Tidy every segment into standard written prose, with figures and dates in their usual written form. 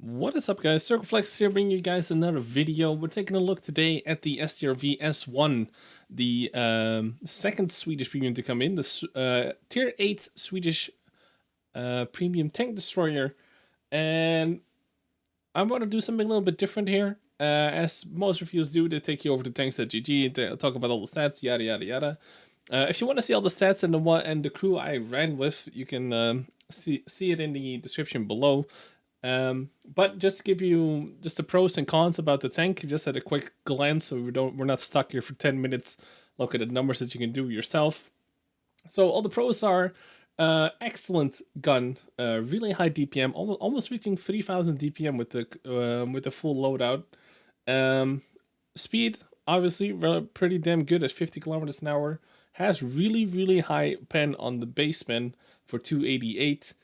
What is up, guys? Circon here, bringing you guys another video. We're taking a look today at the STRV S1, the second Swedish premium to come in, the tier 8 Swedish premium tank destroyer. And I want to do something a little bit different here. As most reviews do, they take you over to tanks.gg and talk about all the stats, yada yada yada. If you want to see all the stats and the crew I ran with, you can see it in the description below. But just to give you just the pros and cons about the tank, just at a quick glance, so we're not stuck here for 10 minutes. Look at the numbers that you can do yourself. So all the pros are excellent gun, really high DPM, almost reaching 3000 DPM with the full loadout. Speed, obviously, pretty damn good at 50 kilometers an hour. Has really high pen on the base pen for 288.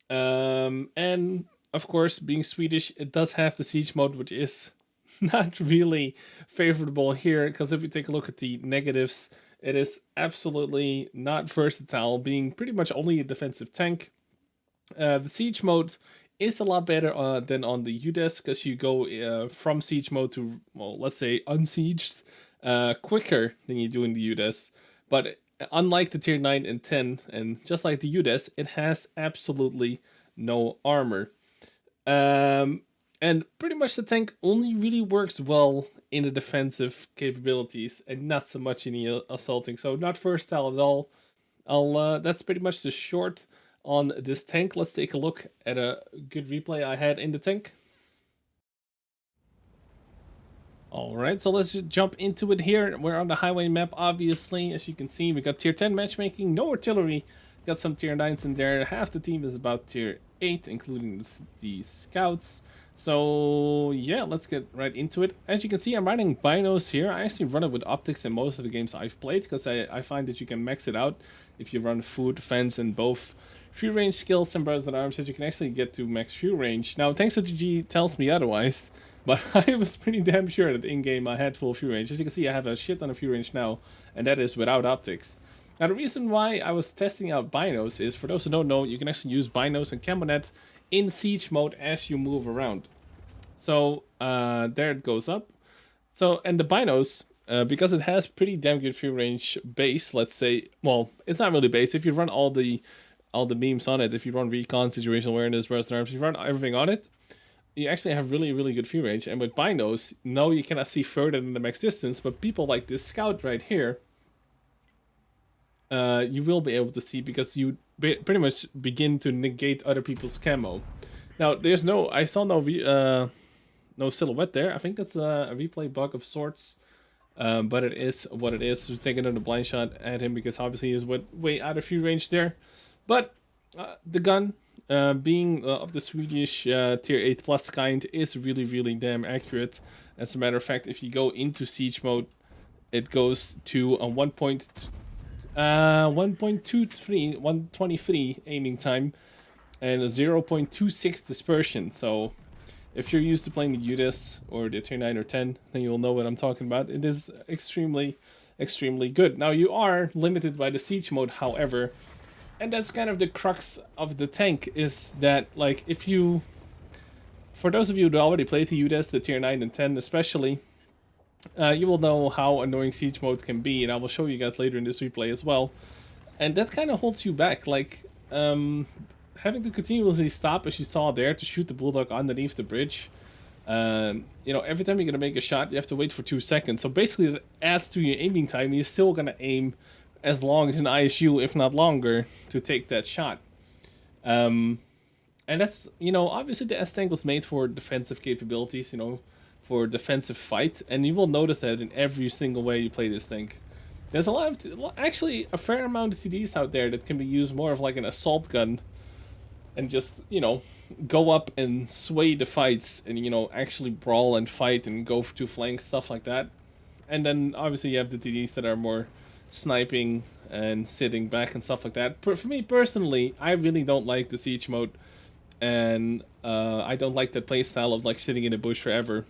And of course, being Swedish, it does have the siege mode, which is not really favorable here, because if you take a look at the negatives, it is absolutely not versatile, being pretty much only a defensive tank. The siege mode is a lot better than on the UDES, because you go from siege mode to, well, let's say unsieged quicker than you do in the UDES. But unlike the tier 9 and 10, and just like the UDES, it has absolutely no armor. And pretty much the tank only really works well in the defensive capabilities and not so much in the assaulting. So not versatile at all. That's pretty much the short on this tank. Let's take a look at a good replay I had in the tank. Alright, so let's just jump into it here. We're on the highway map, obviously. As you can see, we got tier 10 matchmaking, no artillery. Got some tier 9s in there. Half the team is about tier 8, including the scouts. So yeah, let's get right into it. As you can see, I'm running binos here. I actually run it with optics in most of the games I've played, because I find that you can max it out if you run food, fence, and both free range skills and brothers and arms, that you can actually get to max free range. Now, tanks.gg tells me otherwise, but I was pretty damn sure that in-game I had full free range. As you can see, I have a shit ton of free range now, and that is without optics. Now, the reason why I was testing out binos is, for those who don't know, you can actually use binos and Camonet in siege mode as you move around. So there it goes up. So, and the binos, because it has pretty damn good free range base, let's say, well, it's not really base. If you run all the beams on it, if you run recon, situational awareness, burst arms, if you run everything on it, you actually have really good free range. And with binos, no, you cannot see further than the max distance, but people like this scout right here, you will be able to see, because you pretty much begin to negate other people's camo. Now, there's I saw no silhouette there. I think that's a replay bug of sorts, but it is what it is. So taking another blind shot at him, because obviously he's way out of free range there. But the gun, being of the Swedish tier 8 plus kind, is really damn accurate. As a matter of fact, if you go into siege mode, it goes to a 1.23 aiming time and a 0.26 dispersion. So if you're used to playing the UDES or the tier 9 or 10, then you'll know what I'm talking about. It is extremely good. Now, you are limited by the siege mode, however, and that's kind of the crux of the tank, is that, like, if you, for those of you who already played the UDES, the tier 9 and 10 especially, you will know how annoying siege mode can be, and I will show you guys later in this replay as well. And that kind of holds you back, like, having to continuously stop, as you saw there, to shoot the bulldog underneath the bridge. You know, every time you're gonna make a shot, you have to wait for 2 seconds. So basically, it adds to your aiming time. You're still gonna aim as long as an ISU, if not longer, to take that shot. And that's, you know, obviously the S-Tank was made for defensive capabilities, you know, for defensive fight, and you will notice that in every single way you play this thing. There's a lot of, actually, a fair amount of TDs out there that can be used more of like an assault gun, and just, you know, go up and sway the fights, and, you know, actually brawl and fight and go to flanks, stuff like that. And then obviously you have the TDs that are more sniping and sitting back and stuff like that. For me personally, I really don't like the siege mode, and I don't like that playstyle of like sitting in a bush forever.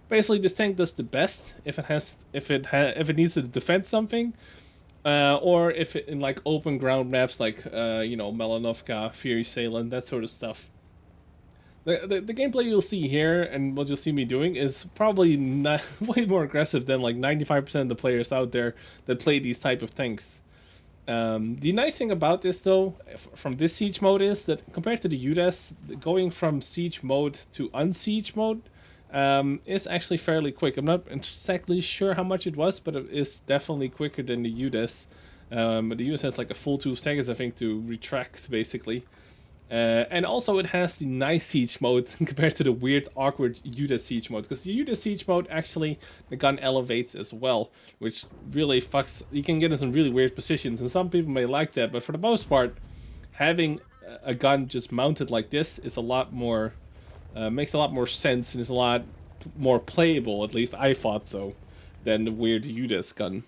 Basically, this tank does the best if it needs to defend something, or if it, in like open ground maps like you know, Melanovka, Fury Salem, that sort of stuff. The gameplay you'll see here and what you'll see me doing is probably not way more aggressive than like 95% of the players out there that play these type of tanks. The nice thing about this though, from this siege mode, is that compared to the UDES, going from siege mode to unsiege mode is actually fairly quick. I'm not exactly sure how much it was, but it is definitely quicker than the UDES. But the UDES has like a full 2 seconds, I think, to retract basically. And also it has the nice siege mode compared to the weird, awkward UDES siege mode. Because the UDES siege mode, actually, the gun elevates as well, which really fucks... You can get in some really weird positions, and some people may like that, but for the most part, having a gun just mounted like this is a lot more... makes a lot more sense, and is a lot more playable, at least I thought so, than the weird UDES gun.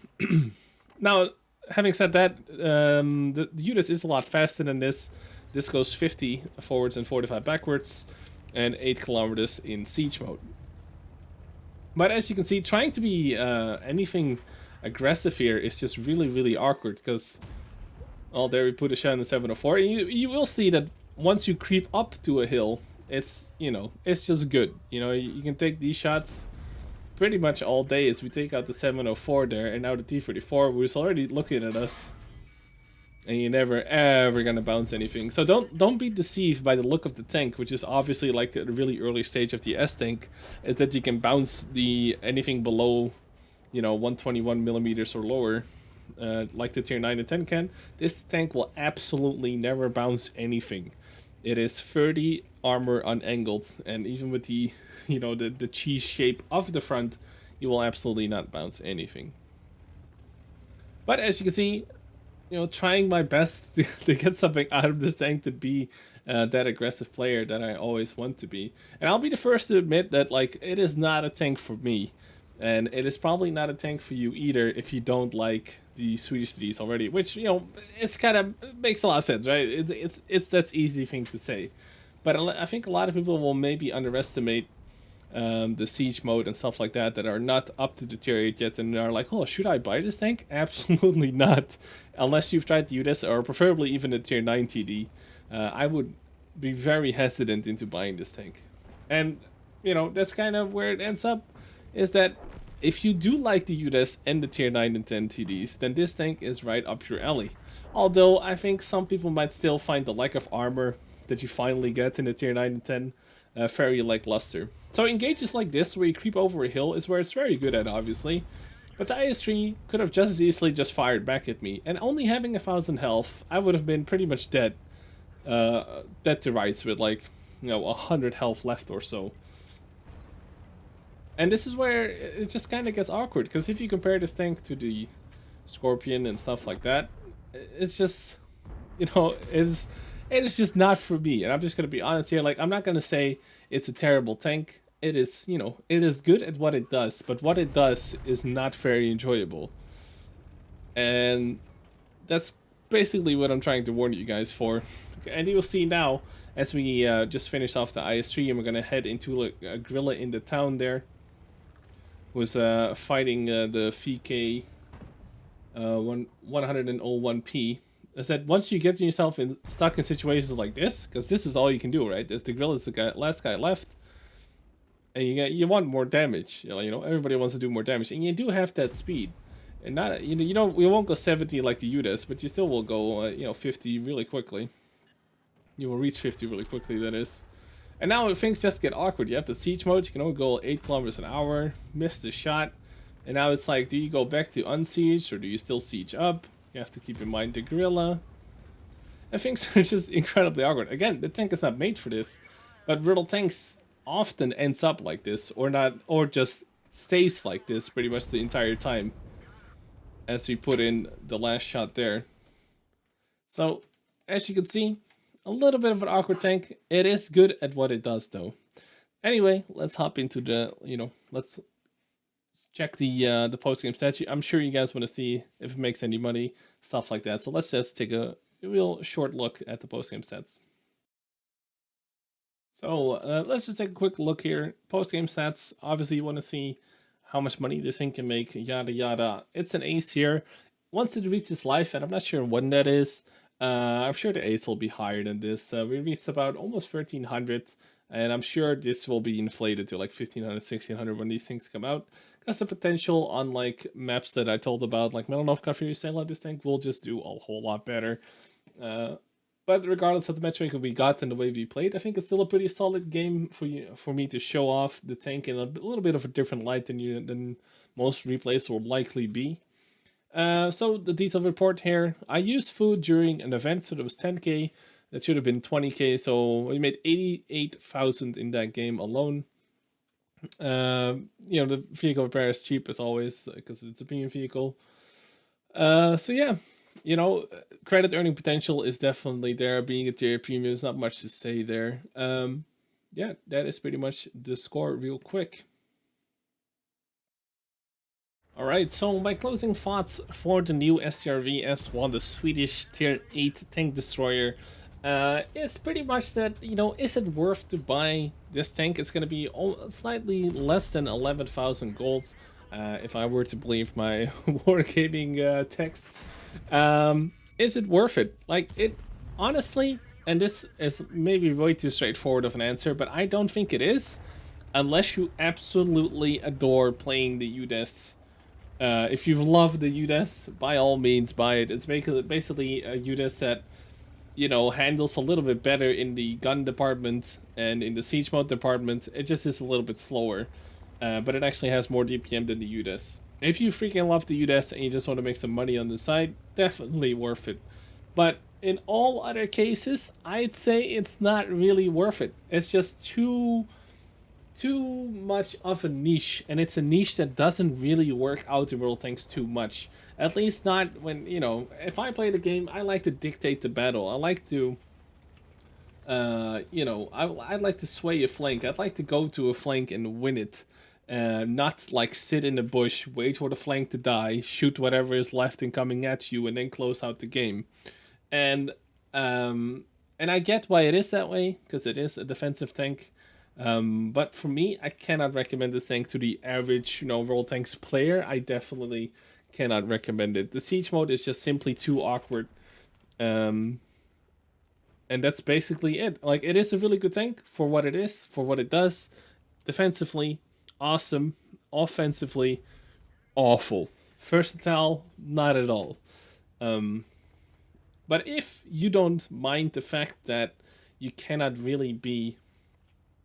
Now, having said that, the UDES is a lot faster than this. This goes 50 forwards and 45 backwards, and 8 kilometers in siege mode. But as you can see, trying to be anything aggressive here is just really, really awkward, because, well, there we put a shot in the 704. And you will see that once you creep up to a hill, it's, you know, it's just good. You know, you can take these shots pretty much all day as we take out the 704 there, and now the T-34 was already looking at us. And you're never ever gonna bounce anything. So don't be deceived by the look of the tank, which is obviously like a really early stage of the S tank, is that you can bounce the anything below, you know, 121 millimeters or lower, like the tier 9 and 10 can. This tank will absolutely never bounce anything. It is 30 armor unangled, and even with the, you know, the cheese shape of the front, you will absolutely not bounce anything. But as you can see, you know, trying my best to get something out of this tank, to be that aggressive player that I always want to be. And I'll be the first to admit that, like, it is not a tank for me. And it is probably not a tank for you either if you don't like the Swedish TDs already. Which, you know, it's kind of makes a lot of sense, right? It's that's easy thing to say. But I think a lot of people will maybe underestimate the siege mode and stuff like that are not up to the tier 8 yet, and are like, oh, should I buy this tank? Absolutely not, unless you've tried to use this, or preferably even a tier 9 TD. I would be very hesitant into buying this tank. And, you know, that's kind of where it ends up, is that if you do like the UDES and the tier 9 and 10 TDs, then this tank is right up your alley. Although, I think some people might still find the lack of armor that you finally get in the tier 9 and 10 very lackluster. So engages like this, where you creep over a hill, is where it's very good at, obviously. But the IS-3 could have just as easily just fired back at me, and only having 1,000 health, I would have been pretty much dead. Dead to rights with, like, you know, 100 health left or so. And this is where it just kind of gets awkward, because if you compare this tank to the Scorpion and stuff like that, it's just, you know, it is just not for me. And I'm just going to be honest here. Like, I'm not going to say it's a terrible tank. It is, you know, it is good at what it does. But what it does is not very enjoyable. And that's basically what I'm trying to warn you guys for. And you'll see now, as we just finished off the IS-3, and we're going to head into a guerrilla in the town there. Was fighting the VK 101P. Is that once you get yourself stuck in situations like this, because this is all you can do, right? There's the guerrilla is the last guy left, and you want more damage. You know, everybody wants to do more damage, and you do have that speed, and not you won't go 70 like the UDES, but you still will go 50 really quickly. You will reach 50 really quickly, that is. And now things just get awkward. You have the siege mode. You can only go 8 kilometers an hour. Miss the shot, and now it's like, do you go back to unsiege or do you still siege up? You have to keep in mind the guerrilla. And things are just incredibly awkward. Again, the tank is not made for this, but riddle tanks often ends up like this, or not, or just stays like this pretty much the entire time. As we put in the last shot there. So, as you can see, a little bit of an awkward tank. It is good at what it does, though. Anyway, let's hop into the, let's check the post-game stats. I'm sure you guys want to see if it makes any money, stuff like that. So let's just take a real short look at the post-game stats. So let's just take a quick look here. Post-game stats. Obviously, you want to see how much money this thing can make, yada yada. It's an ace here. Once it reaches life, and I'm not sure when that is, I'm sure the ace will be higher than this. We reached about almost 1,300 And I'm sure this will be inflated to like 1500, 1600 when these things come out. Because the potential on like maps that I told about, like Melanovka Fury Sailor, this tank will just do a whole lot better. But regardless of the matchmaking we got and the way we played, I think it's still a pretty solid game for me to show off the tank in a little bit of a different light than most replays will likely be. So the detailed report here. I used food during an event, so there was 10k. That should have been 20k. So we made 88,000 in that game alone. The vehicle repair is cheap as always because it's a premium vehicle. So yeah, credit earning potential is definitely there. Being a tier premium, is not much to say there. Yeah, that is pretty much the score real quick. Alright, so my closing thoughts for the new STRV S1, the Swedish tier 8 tank destroyer, is pretty much that, is it worth to buy this tank? It's going to be slightly less than 11,000 gold, if I were to believe my wargaming text. Is it worth it? Like, it honestly, and this is maybe way too straightforward of an answer, but I don't think it is, unless you absolutely adore playing the UDES. If you love the UDES, by all means buy it. It's basically a UDES that, handles a little bit better in the gun department and in the siege mode department. It just is a little bit slower, but it actually has more DPM than the UDES. If you freaking love the UDES and you just want to make some money on the side, definitely worth it. But in all other cases, I'd say it's not really worth it. It's just too much of a niche, and it's a niche that doesn't really work out in World Tanks too much. At least not when, if I play the game, I like to dictate the battle. I like to, I'd like to sway a flank. I'd like to go to a flank and win it. Not like sit in the bush, wait for the flank to die, shoot whatever is left and coming at you, and then close out the game. And I get why it is that way, because it is a defensive tank. But for me, I cannot recommend this tank to the average, World Tanks player. I definitely cannot recommend it. The siege mode is just simply too awkward. And that's basically it. Like, it is a really good tank for what it is, for what it does. Defensively, awesome. Offensively, awful. Versatile, not at all. But if you don't mind the fact that you cannot really be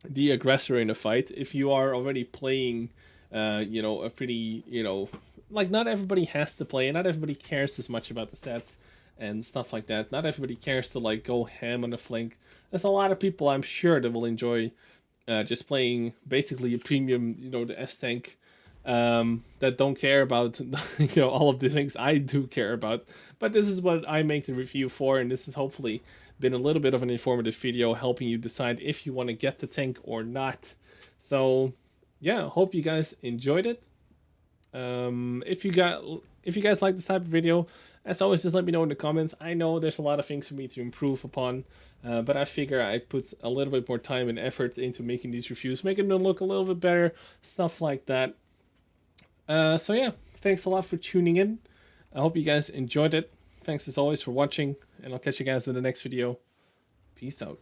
the aggressor in a fight, if you are already playing, a pretty, like, not everybody has to play, and not everybody cares as much about the stats and stuff like that. Not everybody cares to, like, go ham on the flank. There's a lot of people, I'm sure, that will enjoy just playing basically a premium, the S-Tank, that don't care about, all of the things I do care about. But this is what I make the review for, and this has hopefully been a little bit of an informative video helping you decide if you want to get the tank or not. So yeah, hope you guys enjoyed it. If you guys like this type of video, as always, just let me know in the comments. I know there's a lot of things for me to improve upon, but I figure I put a little bit more time and effort into making these reviews, making them look a little bit better, stuff like that. So yeah, thanks a lot for tuning in. I hope you guys enjoyed it. Thanks as always for watching, and I'll catch you guys in the next video. Peace out.